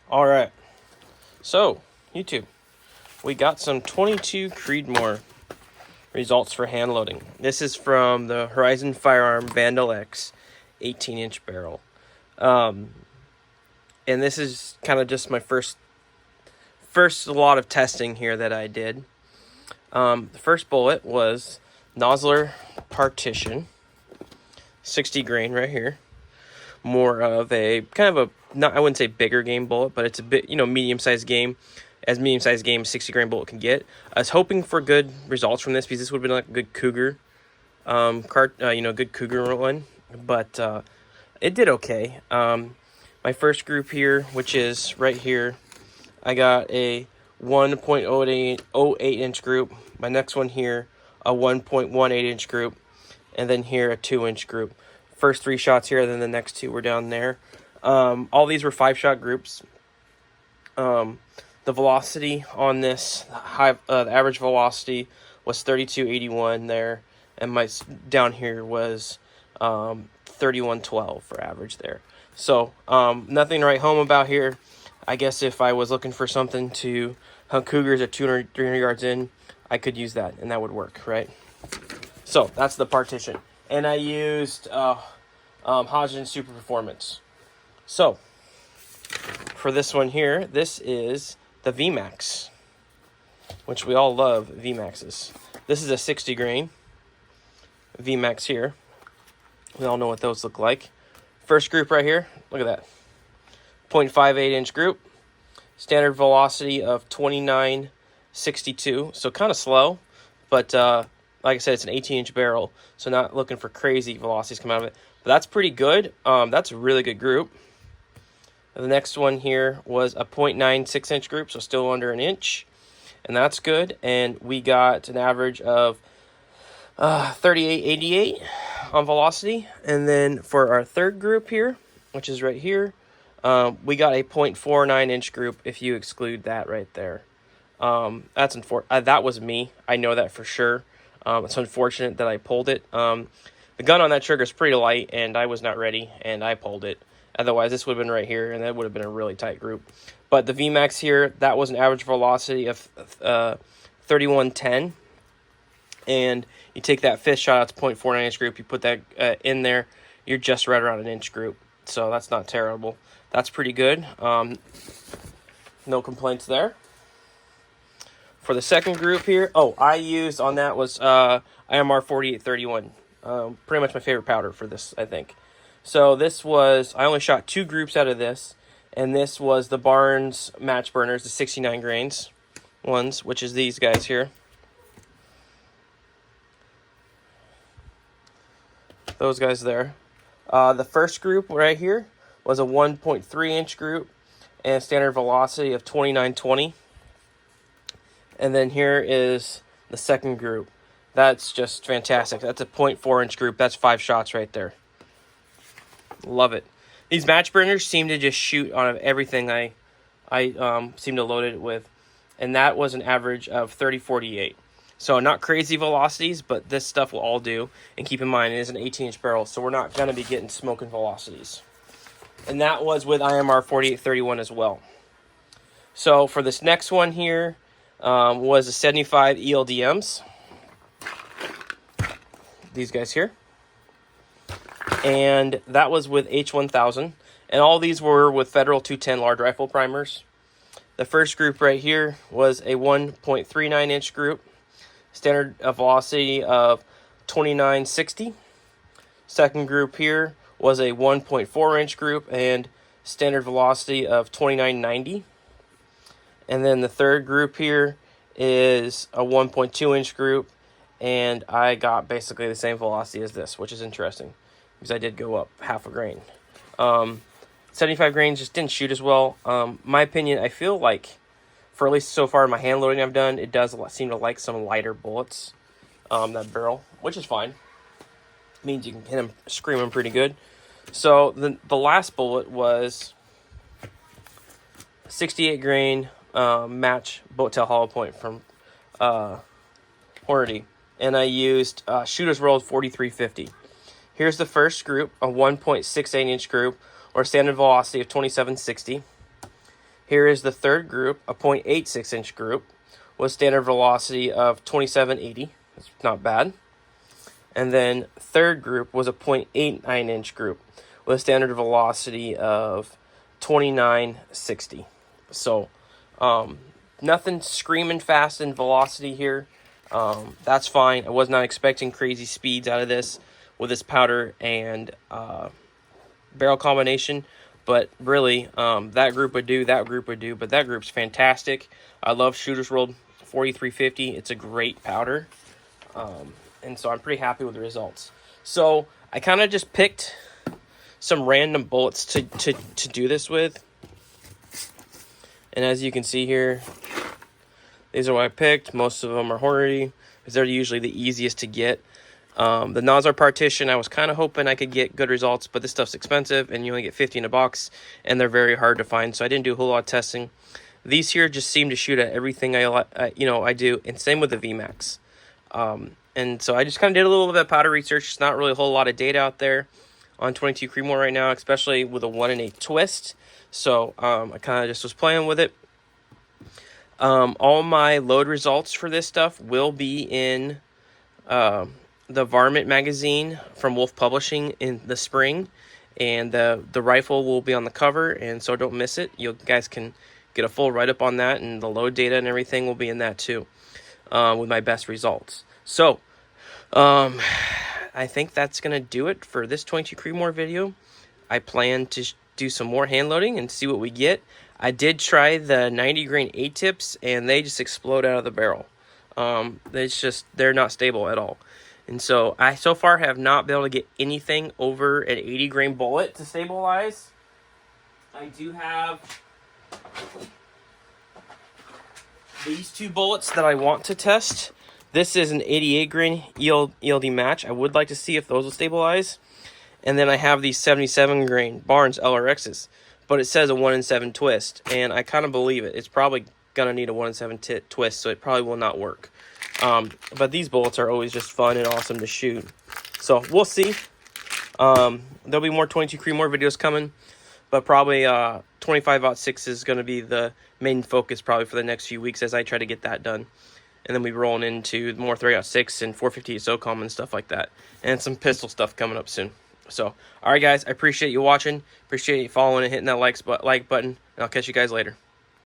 All right, so YouTube, we got some 22 Creedmoor results for hand loading. This is from the Horizon Firearm Vandal X 18-inch barrel. And this is kind of just my first lot of testing here that I did. The first bullet was Nosler Partition, 60 grain right here. More of a kind of a, not, I wouldn't say bigger game bullet, but it's a bit, medium-sized game, as medium-sized game 60 grain bullet can get. I was hoping for good results from this because this would have been like a good cougar good cougar one, but it did okay. My first group here, which is right here, I got a 1.08 inch group. My next one here, a 1.18 inch group, and then here a 2-inch group. First 3 shots here, then the next 2 were down there. All these were 5-shot groups. The velocity on this, the average velocity was 32.81 there, and my down here was 31.12 for average there. So nothing to write home about here. I guess if I was looking for something to hunt cougars at 200, 300 yards in, I could use that, and that would work, right? So that's the partition. And I used Hodgdon Super Performance. So for this one here, this is the VMAX, which we all love VMAXs. This is a 60 grain VMAX here. We all know what those look like. First group right here, look at that. 0.58 inch group. Standard velocity of 29.62, so kind of slow, but like I said, it's an 18-inch barrel, so not looking for crazy velocities come out of it. But that's pretty good. That's a really good group. The next one here was a 0.96 inch group, so still under an inch, and that's good. And we got an average of 38.88 on velocity. And then for our third group here, which is right here, we got a 0.49 inch group if you exclude that right there. That's that was me. I know that for sure. It's unfortunate that I pulled it. The gun on that trigger is pretty light, and I was not ready, and I pulled it. Otherwise, this would have been right here, and that would have been a really tight group. But the VMAX here, that was an average velocity of 31.10. And you take that 5th shot, it's 0.49 inch group, you put that in there, you're just right around an inch group. So that's not terrible. That's pretty good. No complaints there. For the second group here, I used on that was IMR 4831. Pretty much my favorite powder for this, I think. So this was, I only shot 2 groups out of this, and this was the Barnes Match Burners, the 69 grains ones, which is these guys here. Those guys there. The first group right here was a 1.3 inch group and standard velocity of 29.20. And then here is the second group. That's just fantastic. That's a 0.4 inch group. That's 5 shots right there. Love it. These match burners seem to just shoot on everything I seem to load it with. And that was an average of 30.48. So not crazy velocities, but this stuff will all do. And keep in mind, it is an 18-inch barrel, so we're not going to be getting smoking velocities. And that was with IMR 4831 as well. So for this next one here was a 75 ELDMs. These guys here. And that was with H1000. And all these were with Federal 210 large rifle primers. The first group right here was a 1.39 inch group. Standard velocity of 29.60. Second group here was a 1.4 inch group and standard velocity of 29.90. And then the third group here is a 1.2 inch group, and I got basically the same velocity as this, which is interesting because I did go up half a grain. 75 grains just didn't shoot as well. My opinion, I feel like, for at least so far in my hand loading I've done, it does seem to like some lighter bullets, that barrel, which is fine. Means you can hit them, scream them pretty good. So the last bullet was 68 grain match bullet tail hollow point from Hornady, and I used Shooter's World 4350. Here's the first group, a 1.68 inch group, or standard velocity of 27.60. Here is the third group, a 0.86 inch group with standard velocity of 2780. That's not bad. And then third group was a 0.89 inch group with a standard velocity of 2960. So nothing screaming fast in velocity here. That's fine. I was not expecting crazy speeds out of this with this powder and barrel combination, but really that group would do, but that group's fantastic. I love Shooter's World 4350. It's a great powder, and so I'm pretty happy with the results. So I kind of just picked some random bullets to do this with, and as you can see here, these are what I picked. Most of them are Hornady, because they're usually the easiest to get. The Nosler partition, I was kind of hoping I could get good results, but this stuff's expensive, and you only get 50 in a box, and they're very hard to find, so I didn't do a whole lot of testing. These here just seem to shoot at everything I do, and same with the VMAX. And so I just kind of did a little bit of powder research. It's not really a whole lot of data out there on 22 Creedmoor right now, especially with a 1 1/8 twist. So I kind of just was playing with it. All my load results for this stuff will be in the Varmint magazine from Wolf Publishing in the spring, and the rifle will be on the cover, and so don't miss it. You guys can get a full write-up on that, and the load data and everything will be in that too, with my best results. So I think that's gonna do it for this 22 Creedmoor video. I plan to do some more hand loading and see what we get. I did try the 90 grain A-tips, and they just explode out of the barrel. They're not stable at all. And so I so far have not been able to get anything over an 80 grain bullet to stabilize. I do have these two bullets that I want to test. This is an 88 grain ELD match. I would like to see if those will stabilize. And then I have these 77 grain Barnes LRXs, but it says a 1 in 7 twist, and I kind of believe it. It's probably gonna need a 1 in 7 twist, so it probably will not work. But these bullets are always just fun and awesome to shoot. So we'll see. There'll be more 22 Creedmoor videos coming, but probably 25-06 is going to be the main focus probably for the next few weeks as I try to get that done. And then we rolling into more 3-06 and 450 SOCOM and stuff like that. And some pistol stuff coming up soon. So, alright guys, I appreciate you watching. Appreciate you following and hitting that like button. And I'll catch you guys later.